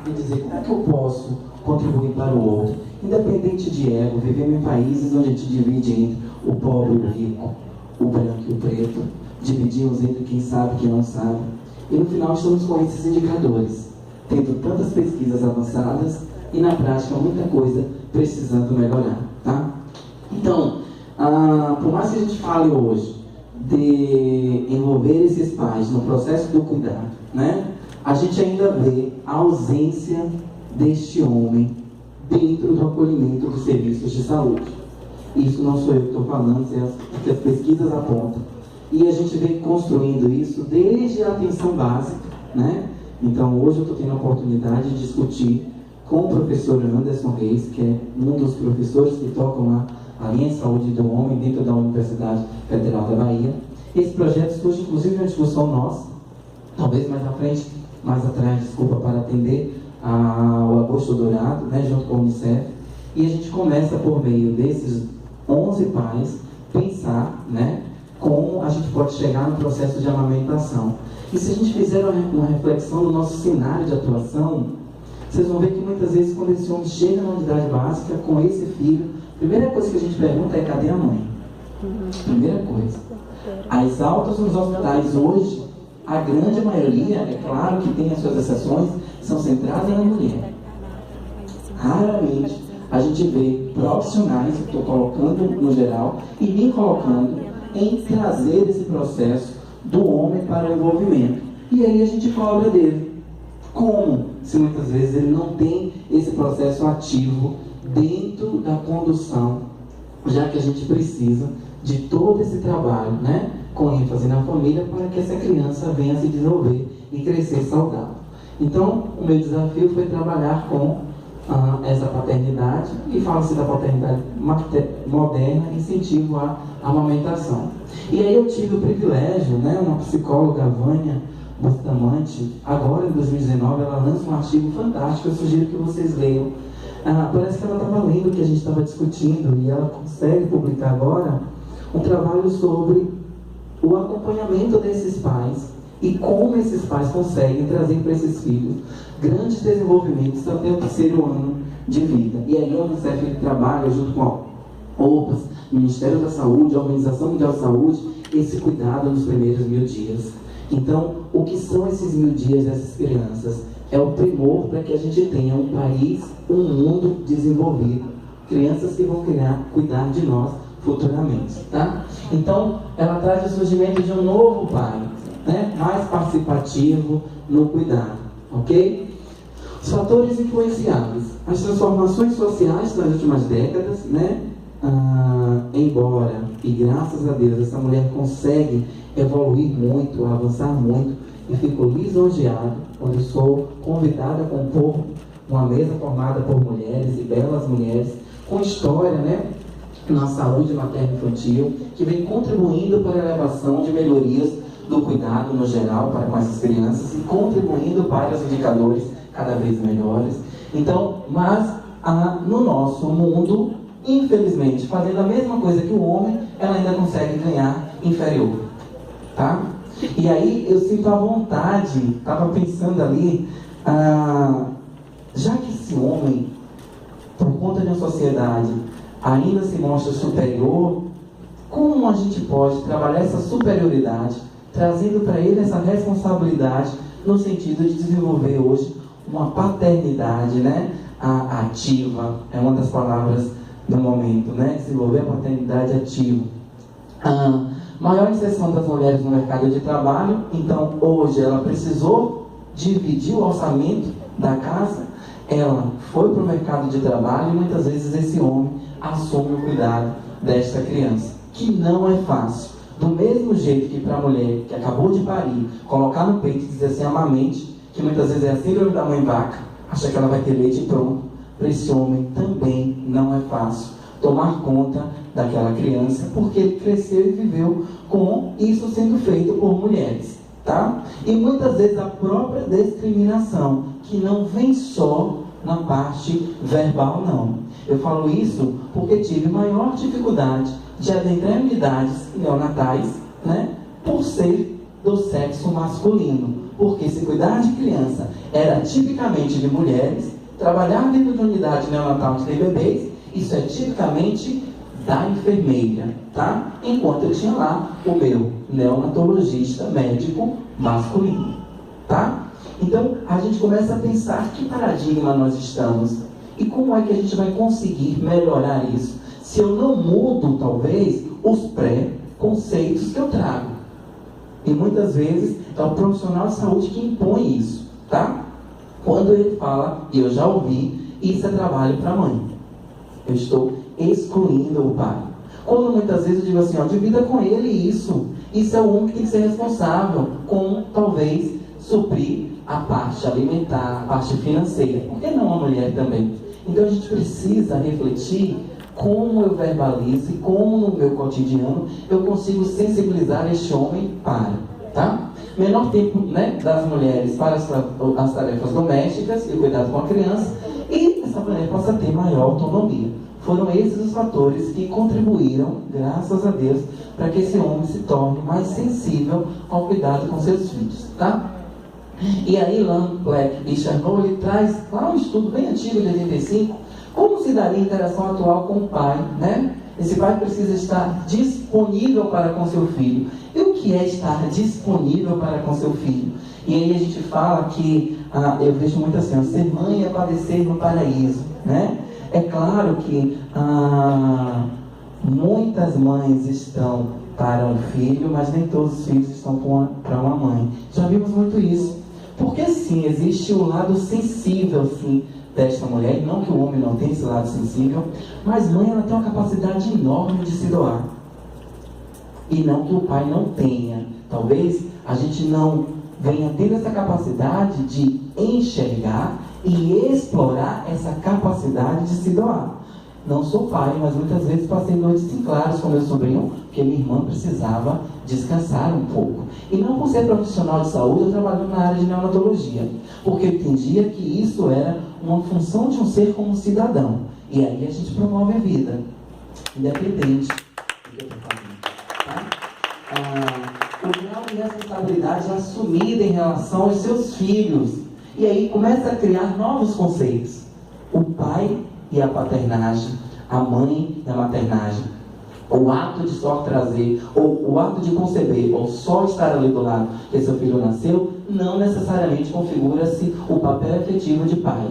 e dizer como é que eu posso contribuir para o outro, independente de ego. Vivemos em países onde a gente divide entre o pobre e o rico, o branco e o preto, dividimos entre quem sabe e quem não sabe, e no final estamos com esses indicadores, tendo tantas pesquisas avançadas e na prática muita coisa precisando melhorar, tá? Então, por mais que a gente fale hoje de envolver esses pais no processo do cuidado, né? A gente ainda vê a ausência deste homem dentro do acolhimento dos serviços de saúde. Isso não sou eu que estou falando, é o que as pesquisas apontam. E a gente vem construindo isso desde a atenção básica, né? Então hoje eu estou tendo a oportunidade de discutir com o professor Anderson Reis, que é um dos professores que tocam lá a linha de saúde do homem dentro da Universidade Federal da Bahia. Esse projeto surge inclusive na discussão nossa, talvez mais à frente, mais atrás, desculpa, para atender ao Agosto Dourado, né, junto com a Unicef. E a gente começa por meio desses 11 pais pensar, né, como a gente pode chegar no processo de amamentação. E se a gente fizer uma reflexão do nosso cenário de atuação, vocês vão ver que muitas vezes quando esse homem chega na unidade básica com esse filho, a primeira coisa que a gente pergunta é: cadê a mãe? Primeira coisa. As altas nos hospitais hoje, a grande maioria, é claro que tem as suas exceções, são centradas na mulher. Raramente a gente vê profissionais, estou colocando no geral, e me colocando em trazer esse processo do homem para o envolvimento. E aí a gente cobra dele. Como? Se muitas vezes ele não tem esse processo ativo dentro da condução, já que a gente precisa de todo esse trabalho, né, com ênfase na família, para que essa criança venha se desenvolver e crescer saudável. Então, o meu desafio foi trabalhar com essa paternidade, e fala-se da paternidade moderna, incentivo à amamentação. E aí eu tive o privilégio, né, uma psicóloga, Vânia Bustamante, agora em 2019, ela lança um artigo fantástico, eu sugiro que vocês leiam. Parece que ela estava lendo o que a gente estava discutindo, e ela consegue publicar agora um trabalho sobre o acompanhamento desses pais e como esses pais conseguem trazer para esses filhos grandes desenvolvimentos até o terceiro ano de vida. E aí a Unicef trabalha junto com a OPAS, Ministério da Saúde, a Organização Mundial de Saúde, esse cuidado nos primeiros 1000 dias. Então, o que são esses 1000 dias dessas crianças? É o primor para que a gente tenha um país, um mundo desenvolvido. Crianças que vão cuidar de nós futuramente, tá? Então, ela traz o surgimento de um novo pai, né, mais participativo no cuidado, ok? Os fatores influenciáveis, as transformações sociais das últimas décadas, né? Embora, e graças a Deus, essa mulher consegue evoluir muito, avançar muito, e fico lisonjeado quando sou convidada a compor uma mesa formada por mulheres e belas mulheres com história, né, na saúde materno-infantil, que vem contribuindo para a elevação de melhorias do cuidado no geral para com essas crianças e contribuindo para os indicadores cada vez melhores. Então, mas no nosso mundo, infelizmente, fazendo a mesma coisa que o homem, ela ainda consegue ganhar inferior, tá? E aí eu sinto a vontade, estava pensando ali, já que esse homem, por conta de uma sociedade, ainda se mostra superior, como a gente pode trabalhar essa superioridade, trazendo para ele essa responsabilidade, no sentido de desenvolver hoje uma paternidade, né, ativa, é uma das palavras do momento, né, desenvolver a paternidade ativa. Maior inserção das mulheres no mercado de trabalho, então hoje ela precisou dividir o orçamento da casa, ela foi para o mercado de trabalho e muitas vezes esse homem assume o cuidado desta criança, que não é fácil. Do mesmo jeito que para a mulher que acabou de parir, colocar no peito e dizer assim, amamente, que muitas vezes é a síndrome da mãe vaca, acha que ela vai ter leite pronto, para esse homem também não é fácil tomar conta daquela criança, porque ele cresceu e viveu com isso sendo feito por mulheres, tá? E muitas vezes a própria discriminação, que não vem só na parte verbal, não. Eu falo isso porque tive maior dificuldade de adentrar em unidades neonatais, né, por ser do sexo masculino. Porque se cuidar de criança era tipicamente de mulheres, trabalhar dentro de unidade neonatal de bebês, isso é tipicamente da enfermeira, tá? Enquanto eu tinha lá o meu neonatologista médico masculino, tá? Então, a gente começa a pensar que paradigma nós estamos e como é que a gente vai conseguir melhorar isso se eu não mudo, talvez, os pré-conceitos que eu trago. E muitas vezes é o profissional de saúde que impõe isso, tá? Quando ele fala, e eu já ouvi, isso é trabalho para a mãe. Eu estou excluindo o pai. Quando muitas vezes eu digo assim, ó, divida com ele isso. Isso é o homem que tem que ser responsável, com talvez suprir a parte alimentar, a parte financeira. Por que não a mulher também? Então a gente precisa refletir como eu verbalizo e como no meu cotidiano eu consigo sensibilizar este homem para, tá? Menor tempo, né, das mulheres para as tarefas domésticas e o cuidado com a criança, e essa mulher possa ter maior autonomia. Foram esses os fatores que contribuíram, graças a Deus, para que esse homem se torne mais sensível ao cuidado com seus filhos, tá? E aí Ilan Black e Chernow, ele traz lá um estudo bem antigo de 85, como se daria a interação atual com o pai, né? Esse pai precisa estar disponível para com seu filho. E o que é estar disponível para com seu filho? E aí a gente fala que, eu vejo muito assim, ó, ser mãe é padecer no paraíso, né? É claro que muitas mães estão para um filho, mas nem todos os filhos estão para uma mãe. Já vimos muito isso. Porque sim, existe o lado sensível, sim, desta mulher. Não que o homem não tenha esse lado sensível, mas mãe, ela tem uma capacidade enorme de se doar. E não que o pai não tenha. Talvez a gente não venha ter essa capacidade de enxergar e explorar essa capacidade de se doar. Não sou pai, mas muitas vezes passei noites em claros com meu sobrinho, porque minha irmã precisava descansar um pouco. E não por ser profissional de saúde, eu trabalho na área de neonatologia, porque eu entendia que isso era uma função de um ser como cidadão. E aí a gente promove a vida, independente do que eu estou fazendo. Tá? O grau de responsabilidade é assumida em relação aos seus filhos. E aí começa a criar novos conceitos. O pai e a paternagem, a mãe e a maternagem, o ato de só trazer, ou o ato de conceber, ou só estar ali do lado que seu filho nasceu, não necessariamente configura-se o papel efetivo de pai.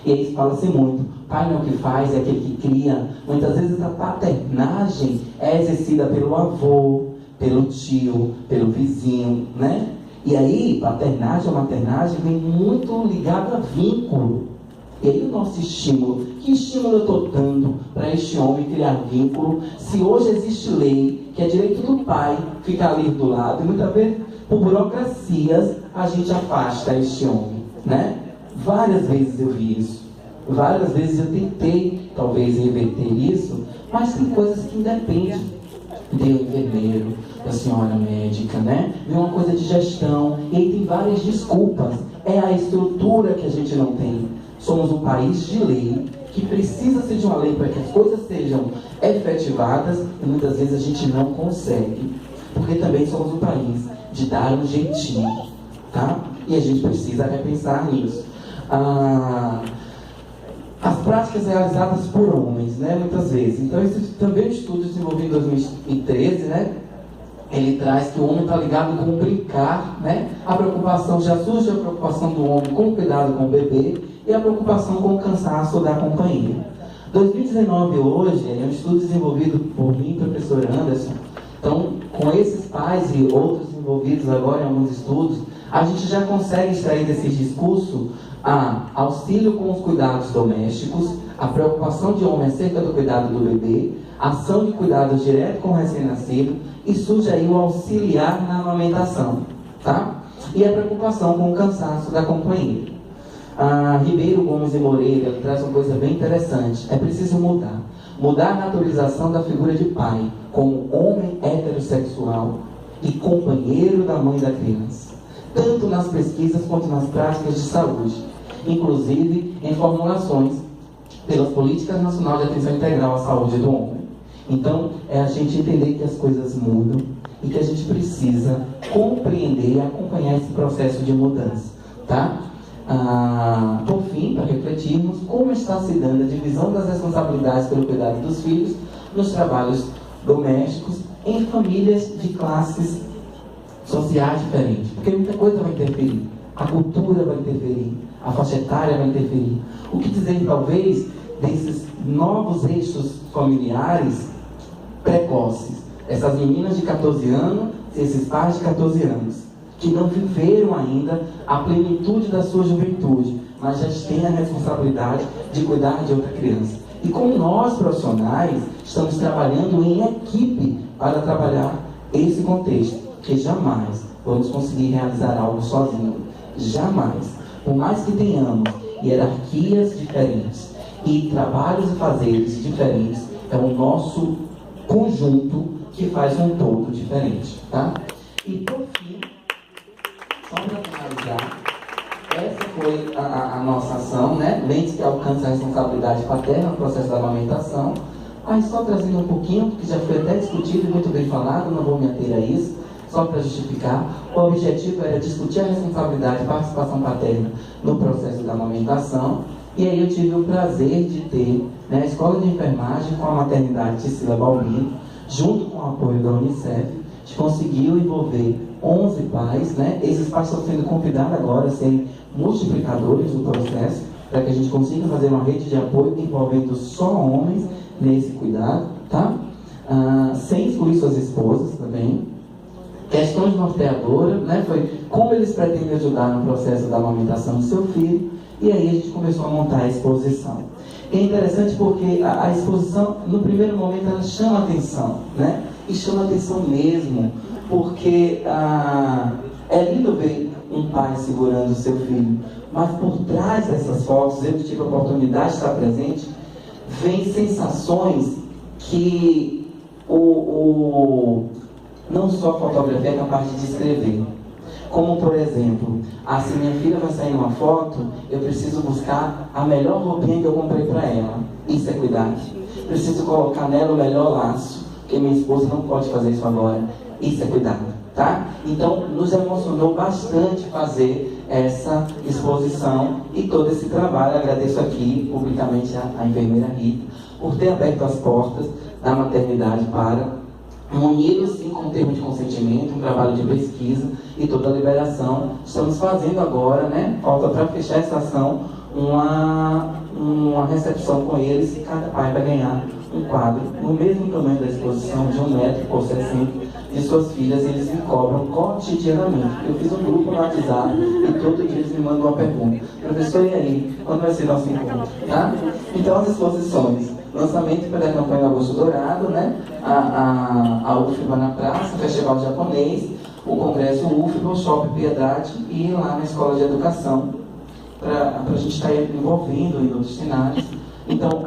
E aí fala-se muito, pai não é o que faz, é aquele que cria. Muitas vezes a paternagem é exercida pelo avô, pelo tio, pelo vizinho, né? E aí, paternagem ou maternagem vem muito ligado a vínculo. E aí o nosso estímulo, que estímulo eu estou dando para este homem criar vínculo, se hoje existe lei, que é direito do pai ficar ali do lado, e muitas vezes, por burocracias, a gente afasta este homem, né? Várias vezes eu vi isso, várias vezes eu tentei, talvez, reverter isso, mas tem coisas que independem do enfermeiro, da senhora médica, né? Vem uma coisa de gestão, e aí tem várias desculpas, é a estrutura que a gente não tem. Somos um país de lei, que precisa-se de uma lei para que as coisas sejam efetivadas, e muitas vezes a gente não consegue, porque também somos um país de dar um jeitinho, tá? E a gente precisa repensar nisso. As práticas realizadas por homens, né, muitas vezes. Então, esse também é um estudo desenvolvido em 2013, né? Ele traz que o homem está ligado com o brincar, né? A preocupação, já surge a preocupação do homem com o cuidado com o bebê e a preocupação com o cansaço da companhia. 2019 hoje é um estudo desenvolvido por mim e pelo professor Anderson. Então, com esses pais e outros envolvidos agora em alguns estudos, a gente já consegue extrair desse discurso auxílio com os cuidados domésticos, a preocupação de homem acerca do cuidado do bebê, ação de cuidados direto com o recém-nascido, e surge aí o auxiliar na amamentação, tá? E a preocupação com o cansaço da companheira. Ribeiro Gomes e Moreira traz uma coisa bem interessante. É preciso mudar a naturalização da figura de pai como homem heterossexual e companheiro da mãe da criança, tanto nas pesquisas quanto nas práticas de saúde, inclusive em formulações pelas Políticas Nacionais de Atenção Integral à Saúde do Homem. Então, é a gente entender que as coisas mudam e que a gente precisa compreender e acompanhar esse processo de mudança, tá? Por fim, para refletirmos como está se dando a divisão das responsabilidades pelo cuidado dos filhos nos trabalhos domésticos em famílias de classes sociais diferentes, porque muita coisa vai interferir, a cultura vai interferir, a faixa etária vai interferir. O que dizer, talvez, desses novos eixos familiares precoces, essas meninas de 14 anos e esses pais de 14 anos, que não viveram ainda a plenitude da sua juventude, mas já têm a responsabilidade de cuidar de outra criança. E como nós, profissionais, estamos trabalhando em equipe para trabalhar esse contexto, que jamais vamos conseguir realizar algo sozinho. Jamais. Por mais que tenhamos hierarquias diferentes e trabalhos e fazeres diferentes, é o nosso conjunto que faz um todo diferente, tá? E por fim, só para finalizar, essa foi a nossa ação, né? Lentes que alcançam a responsabilidade paterna no processo da amamentação. Aí só trazendo um pouquinho, porque já foi até discutido e muito bem falado, não vou me ater a isso, só para justificar. O objetivo era discutir a responsabilidade e participação paterna no processo da amamentação. E aí eu tive o prazer de ter, né, a Escola de Enfermagem com a maternidade Cecília Balbino, junto com o apoio da Unicef, a gente conseguiu envolver 11 pais, né? Esses pais estão sendo convidados agora a serem multiplicadores do processo, para que a gente consiga fazer uma rede de apoio envolvendo só homens nesse cuidado, tá? Sem excluir suas esposas também. Questões norteadoras, né? Foi como eles pretendem ajudar no processo da amamentação do seu filho, e aí a gente começou a montar a exposição. E é interessante porque a exposição, no primeiro momento, ela chama a atenção, né? E chama a atenção mesmo, porque é lindo ver um pai segurando o seu filho, mas por trás dessas fotos, eu que tive a oportunidade de estar presente, vem sensações que não só a fotografia é capaz de descrever. Como, por exemplo, se minha filha vai sair numa foto, eu preciso buscar a melhor roupinha que eu comprei para ela. Isso é cuidar. Preciso colocar nela o melhor laço, porque minha esposa não pode fazer isso agora. Isso é cuidar, tá? Então, nos emocionou bastante fazer essa exposição e todo esse trabalho. Agradeço aqui, publicamente, a enfermeira Rita, por ter aberto as portas da maternidade para unido sim com o termo de consentimento, um trabalho de pesquisa e toda a liberação. Estamos fazendo agora, né? Falta para fechar essa ação uma recepção com eles, e cada pai vai ganhar um quadro no mesmo tamanho da exposição, de 1 metro por 60, de suas filhas, e eles me cobram cotidianamente. Eu fiz um grupo no WhatsApp e todo dia eles me mandam uma pergunta: professor, e aí? Quando vai ser nosso encontro? Tá? Então, as exposições: lançamento pela campanha Agosto Dourado, né? A UFBA na Praça, o Festival Japonês, o Congresso UFBA, o Shopping Piedade, e lá na Escola de Educação, para a gente estar envolvendo em outros cenários. Então,